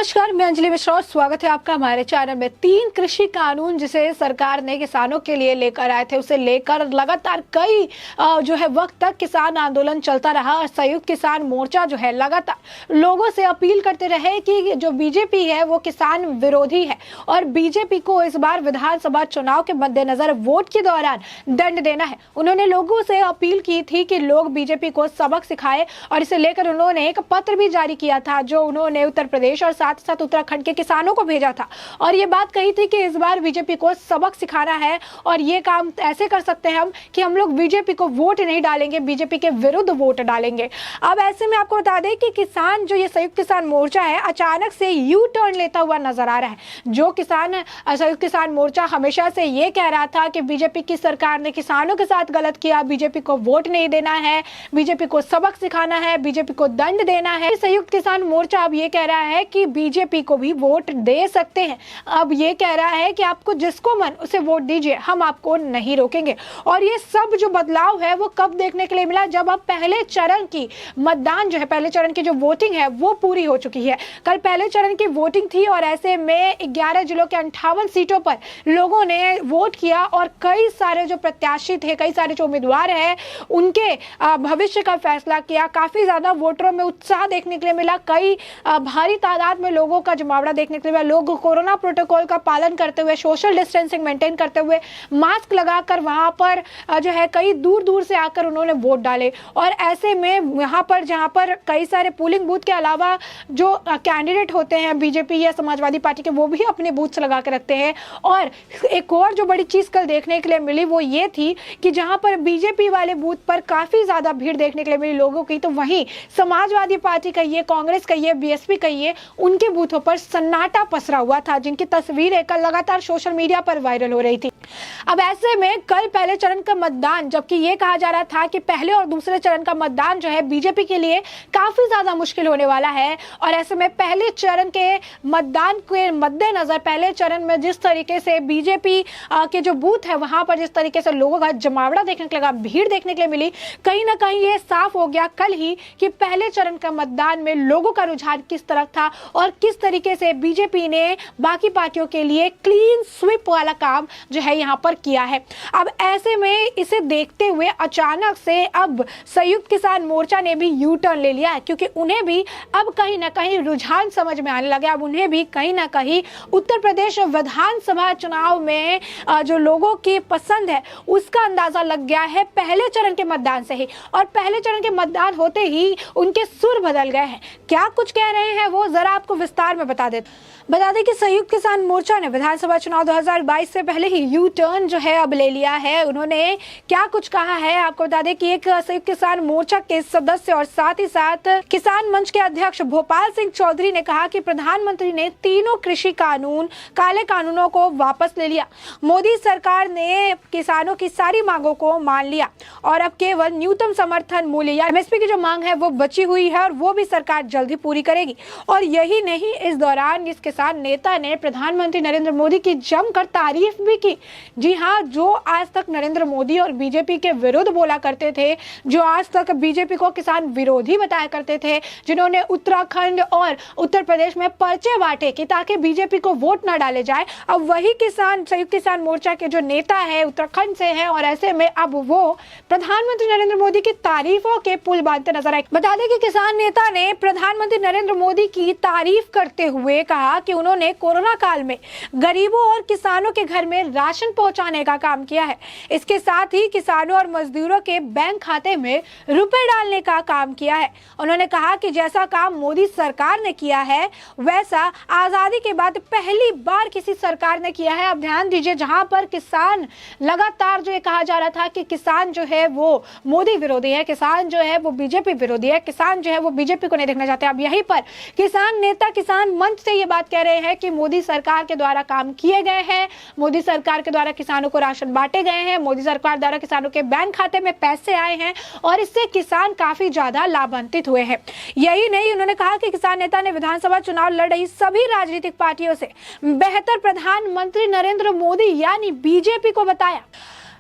नमस्कार, मैं अंजलि मिश्रा और स्वागत है आपका हमारे चैनल में। 3 कृषि कानून जिसे सरकार ने किसानों के लिए लेकर आए थे, उसे लेकर लगातार कई जो है वक्त तक किसान आंदोलन चलता रहा और संयुक्त किसान मोर्चा जो है लगातार लोगों से अपील करते रहे कि जो बीजेपी है वो किसान विरोधी है और बीजेपी को इस बार विधानसभा चुनाव के मद्देनजर वोट के दौरान दंड देना है। उन्होंने लोगों से अपील की थी कि लोग बीजेपी को सबक सिखाए और इसे लेकर उन्होंने एक पत्र भी जारी किया था जो उन्होंने उत्तर प्रदेश और साथ साथ उत्तराखंड के किसानों को भेजा था और ये बात कही थी कि इस बार बीजेपी को सबक सिखाना है और ये काम ऐसे कर सकते हैं हम कि हम लोग बीजेपी को वोट नहीं डालेंगे, बीजेपी के विरुद्ध वोट डालेंगे। अब ऐसे में आपको बता दें कि किसान जो ये संयुक्त किसान मोर्चा है अचानक से यू टर्न लेता हुआ नजर आ रहा है। जो किसान संयुक्त किसान मोर्चा हमेशा से ये कह रहा था कि बीजेपी की सरकार ने किसानों के साथ गलत किया, बीजेपी को वोट नहीं देना है, बीजेपी को सबक सिखाना है, बीजेपी को दंड देना है। संयुक्त किसान मोर्चा अब ये कह रहा है कि बीजेपी को भी वोट दे सकते हैं। अब ये कह रहा है कि आपको जिसको मन उसे वोट दीजिए, हम आपको नहीं रोकेंगे। और ये सब जो बदलाव है वो कब देखने के लिए मिला, जब अब पहले चरण की मतदान जो है, पहले चरण की जो वोटिंग है वो पूरी हो चुकी है। कल पहले चरण की वोटिंग थी और ऐसे में 11 जिलों के 58 सीटों पर लोगों ने वोट किया और कई सारे जो प्रत्याशी थे, कई सारे जो उम्मीदवार हैं उनके भविष्य का फैसला किया। काफी ज्यादा वोटरों में उत्साह देखने के लिए मिला, कई भारी तादाद में लोगों का जमावड़ा देखने के लिए मिला। लोग कोरोना प्रोटोकॉल का पालन करते हुए, सोशल डिस्टेंसिंग मेंटेन करते हुए, मास्क लगाकर वहां पर जो है कई दूर दूर से आकर उन्होंने वोट डाले। और ऐसे में यहाँ पर जहाँ पर कई सारे पोलिंग बूथ के अलावा जो कैंडिडेट होते हैं बीजेपी या समाजवादी पार्टी के, वो भी अपने बूथ लगा के रखते हैं। और एक और जो बड़ी चीज कल देखने के लिए मिली वो ये थी कि जहां पर बीजेपी वाले बूथ पर काफी ज्यादा भीड़ देखने के लिए मिली लोगों की, तो वहीं समाजवादी पार्टी कहिए, कांग्रेस कहिए, बीएसपी कहिए, उनके बूथों पर सन्नाटा पसरा हुआ था, जिनकी तस्वीरें कल लगातार सोशल मीडिया पर वायरल हो रही थी। अब ऐसे में कल पहले चरण का मतदान, जबकि ये कहा जा रहा था कि पहले और दूसरे चरण का मतदान जो है बीजेपी के लिए काफी ज्यादा मुश्किल होने वाला है, और ऐसे में पहले चरण के मतदान के मद्देनजर पहले चरण में जिस तरीके से बीजेपी के जो बूथ है वहां पर जिस तरीके से लोगों का जमावड़ा देखने को लगा, भीड़ देखने के लिए मिली, कहीं ना कहीं ये साफ हो गया कल ही कि पहले चरण का मतदान में लोगों का रुझान किस तरफ था और किस तरीके से बीजेपी ने बाकी पार्टियों के लिए क्लीन स्वीप वाला काम जो है यहाँ पर किया है। अब ऐसे में इसे देखते हुए अचानक से अब संयुक्त किसान मोर्चा ने भी यू टर्न ले लिया है, क्योंकि उन्हें भी अब कहीं ना कहीं रुझान समझ में आने लगा। अब उन्हें भी कहीं ना कहीं उत्तर प्रदेश विधानसभा चुनाव में जो लोगों की पसंद है उसका अंदाजा लग गया है पहले चरण के मतदान से ही, और पहले चरण के मतदान होते ही उनके सुर बदल गए हैं। क्या कुछ कह रहे हैं वो जरा आपको विस्तार में बता दें कि संयुक्त किसान मोर्चा ने विधानसभा चुनाव 2022 से पहले ही यू टर्न जो है अब ले लिया है। उन्होंने क्या कुछ कहा है आपको बता दें कि एक संयुक्त किसान मोर्चा के सदस्य और साथ ही साथ किसान मंच के अध्यक्ष भोपाल सिंह चौधरी ने कहा कि प्रधानमंत्री ने तीनों कृषि कानून, काले कानूनों को वापस ले लिया। मोदी सरकार ने किसानों की सारी मांगों को मान लिया और अब केवल न्यूनतम समर्थन मूल्य या एमएसपी की जो मांग है वो बची हुई है और वो भी सरकार जल्द ही पूरी करेगी। और यही नहीं, इस दौरान इस किसान नेता ने प्रधानमंत्री नरेंद्र मोदी की जमकर तारीफ भी की। जी हाँ, जो आज तक नरेंद्र मोदी और बीजेपी के विरुद्ध बोला करते थे, जो आज तक बीजेपी को किसान विरोधी बताया करते थे, जिन्होंने उत्तराखंड और उत्तर प्रदेश में पर्चे बांटे कि ताकि बीजेपी को वोट न डाले जाए, अब वही किसान संयुक्त किसान मोर्चा के जो नेता है उत्तराखंड से है और ऐसे में अब वो प्रधानमंत्री नरेंद्र मोदी की तारीफों के पुल बांधते नजर आए। बता दें कि किसान नेता ने प्रधानमंत्री नरेंद्र मोदी की तारीफ करते हुए कहा कि उन्होंने कोरोना काल में गरीबों और किसानों के घर में राशन पहुंचाने का काम किया है। इसके साथ ही किसानों और मजदूरों के बैंक खाते में रुपए डालने का काम किया है। उन्होंने कहा कि जैसा काम मोदी सरकार ने किया है वैसा आजादी के बाद पहली बार किसी सरकार ने किया है। अब ध्यान दीजिए, जहां पर किसान लगातार जो ये कहा जा रहा था कि किसान जो है वो मोदी विरोधी है, किसान जो है वो बीजेपी विरोधी है, किसान जो है वो बीजेपी को नहीं देखना चाहते, अब यहीं पर किसान नेता किसान मंच से ये बात कह रहे हैं कि मोदी सरकार के द्वारा काम किए गए हैं, मोदी सरकार के द्वारा किसानों को राशन बांटे गए हैं, मोदी सरकार द्वारा किसानों के बैंक खाते में पैसे आए हैं और इससे किसान काफी ज्यादा लाभान्वित हुए हैं। यही नहीं, उन्होंने कहा कि किसान नेता ने विधानसभा चुनाव लड़ रही सभी राजनीतिक पार्टियों से बेहतर प्रधानमंत्री नरेंद्र मोदी यानी बीजेपी को बताया।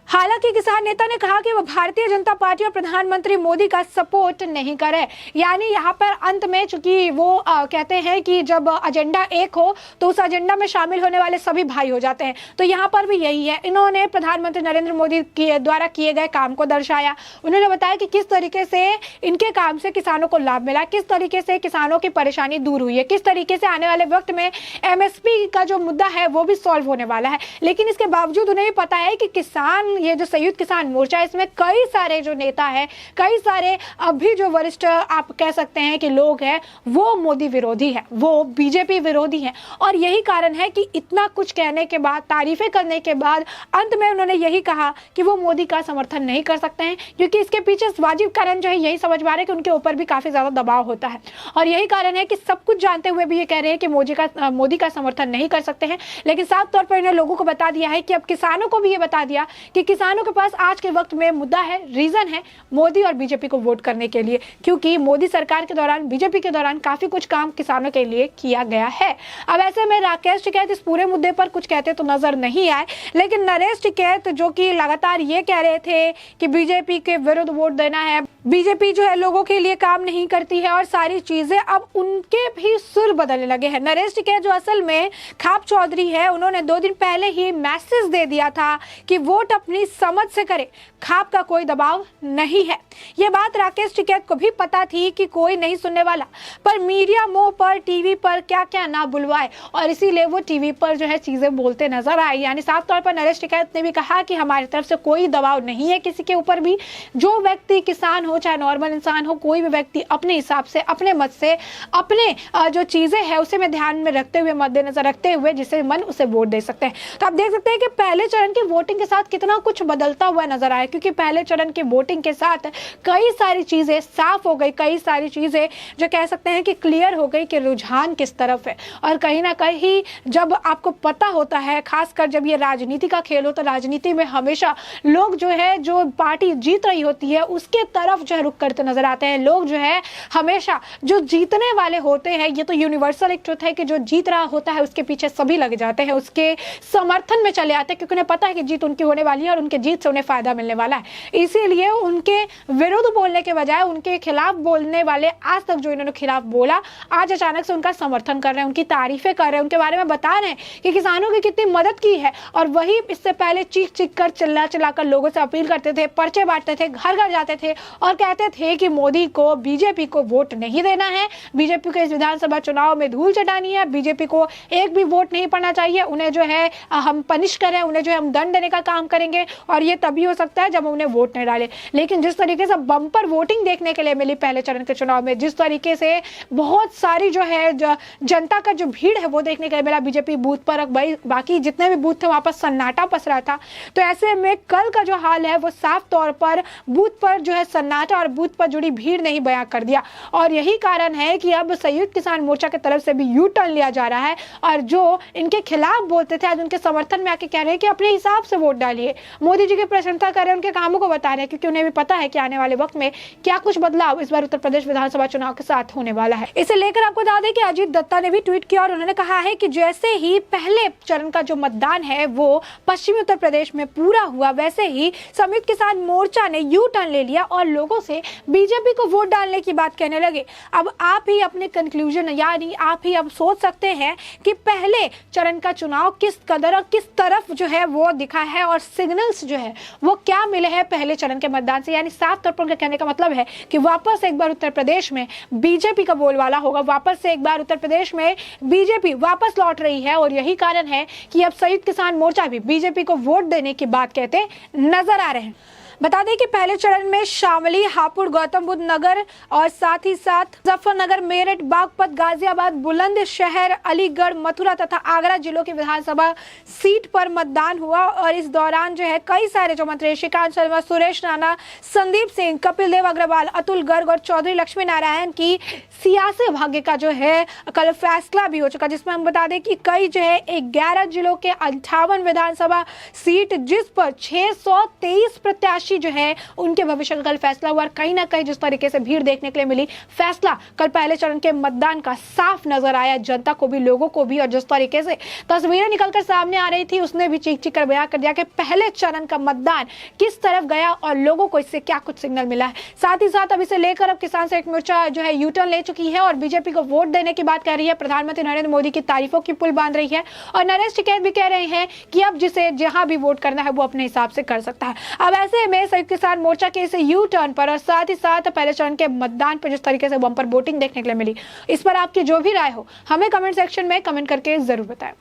हालांकि किसान नेता ने कहा कि वो भारतीय जनता पार्टी और प्रधानमंत्री मोदी का सपोर्ट नहीं करे। यानी यहाँ पर अंत में चूंकि वो कहते हैं कि जब एजेंडा एक हो तो उस एजेंडा में शामिल होने वाले सभी भाई हो जाते हैं, तो यहाँ पर भी यही है। इन्होंने प्रधानमंत्री नरेंद्र मोदी द्वारा किए गए काम को दर्शाया। उन्होंने बताया कि किस तरीके से इनके काम से किसानों को लाभ मिला, किस तरीके से किसानों की परेशानी दूर हुई है, किस तरीके से आने वाले वक्त में MSP का जो मुद्दा है वो भी सॉल्व होने वाला है। लेकिन इसके बावजूद उन्हें भी पता है कि किसान, ये जो संयुक्त किसान मोर्चा, इसमें कई सारे जो नेता हैं, कई सारे अभी जो वरिष्ठ आप कह सकते हैं कि लोग हैं, वो मोदी विरोधी है, वो बीजेपी विरोधी है। और यही कारण है कि इतना कुछ कहने के बाद, तारीफें करने के बाद अंत में उन्होंने यही कहा कि वो मोदी का समर्थन नहीं कर सकते हैं, क्योंकि इसके पीछे वाजिब कारण जो है यही समझ पा रहे हैं कि उनके ऊपर भी काफी ज्यादा दबाव होता है। और यही कारण है कि सब कुछ जानते हुए भी ये कह रहे हैं कि मोदी का समर्थन नहीं कर सकते हैं। लेकिन साफ तौर पर इन्होंने लोगों को बता दिया है कि अब किसानों को भी ये बता दिया कि किसानों के पास आज के वक्त में मुद्दा है, रीजन है मोदी और बीजेपी को वोट करने के लिए, क्योंकि मोदी सरकार के दौरान, बीजेपी के दौरान काफी कुछ काम किसानों के लिए किया गया है। अब ऐसे में राकेश टिकैत इस पूरे मुद्दे पर कुछ कहते तो नजर नहीं आए, लेकिन नरेश टिकैत जो कि लगातार ये कह रहे थे कि बीजेपी के विरुद्ध वोट देना है, बीजेपी जो है लोगों के लिए काम नहीं करती है और सारी चीजें, अब उनके भी सुर बदलने लगे हैं। नरेश टिकैत जो असल में खाप चौधरी है, उन्होंने 2 दिन पहले ही मैसेज दे दिया था कि वोट अपनी समझ से करे, खाप का कोई दबाव नहीं है। ये बात राकेश टिकैत को भी पता थी कि कोई नहीं सुनने वाला, पर मीडिया मोह पर, टीवी पर क्या क्या ना बुलवाए, और इसीलिए वो टीवी पर जो है चीजें बोलते नजर आए। यानी साफ तौर पर नरेश टिकैत ने भी कहा कि हमारी तरफ से कोई दबाव नहीं है किसी के ऊपर भी। जो व्यक्ति, किसान हो चाहे नॉर्मल इंसान हो, कोई भी व्यक्ति अपने हिसाब से, अपने मत से, अपने जो चीजें हैं उसे में ध्यान में रखते हुए, मद्देनजर रखते हुए जिसे मन उसे वोट दे सकते हैं। तो आप देख सकते हैं कि पहले चरण की वोटिंग के साथ कितना कुछ बदलता हुआ नजर आया, क्योंकि पहले चरण की वोटिंग के साथ कई सारी चीजें साफ हो गई, कई सारी चीजें जो कह सकते हैं कि क्लियर हो गई कि रुझान किस तरफ है। और कहीं ना कहीं जब आपको पता होता है, खासकर जब ये राजनीति का खेल हो, तो राजनीति में हमेशा लोग जो है, जो पार्टी जीत रही होती है उसके तरफ जो है रुख करते नजर आते हैं। लोग जो है हमेशा जो जीतने वाले होते हैं, ये तो यूनिवर्सल एक ट्रुथ है कि जो जीत रहा होता है उसके पीछे सभी लग जाते हैं, उसके समर्थन में चले आते हैं, क्योंकि उन्हें पता है कि जीत उनकी होने वाली है और उनके जीत से उन्हें फायदा मिलने वाला है। इसीलिए उनके विरुद्ध बोलने के बजाय उनके खिलाफ बोलने वाले, आज तक जो इन्होंने खिलाफ बोला, आज अचानक से उनका समर्थन कर रहे हैं, उनकी तारीफें कर रहे हैं, उनके बारे में बता रहे हैं कि किसानों की कितनी मदद की है। और वही इससे पहले चीख चीख कर, चिल्ला चिल्ला कर लोगों से अपील करते थे, पर्चे बांटते थे, घर घर जाते थे और कहते थे कि मोदी को, बीजेपी को वोट नहीं देना है, बीजेपी को इस विधानसभा चुनाव में धूल चटानी है, बीजेपी को एक भी वोट नहीं पड़ना चाहिए, उन्हें जो है हम पनिश करें, उन्हें जो है हम दंड देने का काम करेंगे, और ये तभी हो सकता है जब उन्हें वोट नहीं डाले। लेकिन जिस तरीके से बम्पर वोटिंग देखने के लिए मिली पहले चरण के चुनाव में, जिस तरीके से बहुत सारी जो है जनता का जो भीड़ है वो देखने के लिए मिला बीजेपी बूथ पर, बाकी जितने भी बूथ थे वहां पर सन्नाटा पसरा था। तो ऐसे में कल का जो हाल है वो साफ तौर पर बूथ पर जो है सन्नाटा और बूथ पर जुड़ी भीड़ ने ही बयां कर दिया। और यही कारण है कि अब संयुक्त किसान मोर्चा की तरफ से भी यू टर्न लिया जा रहा है, और जो इनके खिलाफ बोलते थे आज उनके समर्थन में आके कह रहे हैं कि अपने हिसाब से वोट डालिए, मोदी जी की प्रशंसा कर रहे हैं, उनके कामों को बता रहे हैं, क्योंकि उन्हें भी पता है कि आने वाले वक्त में क्या कुछ बदलाव इस बार उत्तर प्रदेश विधानसभा चुनाव के साथ होने वाला है। इसे लेकर आपको बता दें कि अजीत दत्ता ने भी ट्वीट किया और उन्होंने कहा है कि जैसे ही पहले चरण का जो मतदान है वो पश्चिमी उत्तर प्रदेश में पूरा हुआ, वैसे ही संयुक्त किसान मोर्चा ने यू टर्न ले लिया और लोगों से बीजेपी को वोट डालने की बात कहने लगे। अब आप ही अपने कंक्लूजन, यानी आप ही अब सोच सकते हैं कि पहले चरण का चुनाव किस कदर और किस तरफ जो है वो दिखा है, और सिग्नल्स जो है वो क्या मिले हैं पहले चरण के मतदान से। यानी साफ तौर पर उनका कहने का मतलब है कि वापस एक बार उत्तर प्रदेश में बीजेपी का बोलबाला होगा, वापस से एक बार उत्तर प्रदेश में बीजेपी वापस लौट रही है। और यही कारण है कि अब संयुक्त किसान मोर्चा भी बीजेपी को वोट देने की बात कहते नजर आ रहे हैं। बता दें कि पहले चरण में शामली, हापुड़, गौतम बुद्ध नगर और साथ ही साथ मुजफ्फरनगर, मेरठ, बागपत, गाजियाबाद, बुलंदशहर, अलीगढ़, मथुरा तथा आगरा जिलों की विधानसभा सीट पर मतदान हुआ। और इस दौरान जो है कई सारे जो मंत्री, श्रीकांत शर्मा, सुरेश राणा, संदीप सिंह, कपिल देव अग्रवाल, अतुल गर्ग और चौधरी लक्ष्मी नारायण की सियासी भाग्य का जो है कल फैसला भी हो चुका, जिसमें हम बता दें कि कई जो है 11 जिलों के 58 विधानसभा सीट, जिस पर 623 प्रत्याशी प्रत्याशी जो है उनके भविष्य का कल फैसला हुआ। कहीं ना कहीं जिस तरीके से भीड़ देखने के लिए मिली, फैसला कल पहले चरण के मतदान का साफ नजर आया, जनता को भी, लोगों को भी। और जिस तरीके से तस्वीरें निकलकर सामने आ रही थी, उसने भी चीख चीख कर बयां कर दिया कि पहले चरण का मतदान किस तरफ गया और लोगों को इससे क्या कुछ सिग्नल मिला है। साथ ही साथ अब इसे लेकर अब किसान संयुक्त मोर्चा जो है यूटर्न ले चुकी है और बीजेपी को वोट देने की बात कर रही है। प्रधानमंत्री नरेंद्र मोदी की तारीफों की पुल बांध रही है और नरेश टिकैत भी कह रहे हैं कि अब जिसे जहां भी वोट करना है वो अपने हिसाब से कर सकता है। अब ऐसे में संयुक्त किसान मोर्चा के इस यू टर्न पर और साथ ही साथ पहले चरण के मतदान पर जिस तरीके से बम्पर वोटिंग देखने के लिए मिली, इस पर आपकी जो भी राय हो हमें कमेंट सेक्शन में कमेंट करके जरूर बताएं।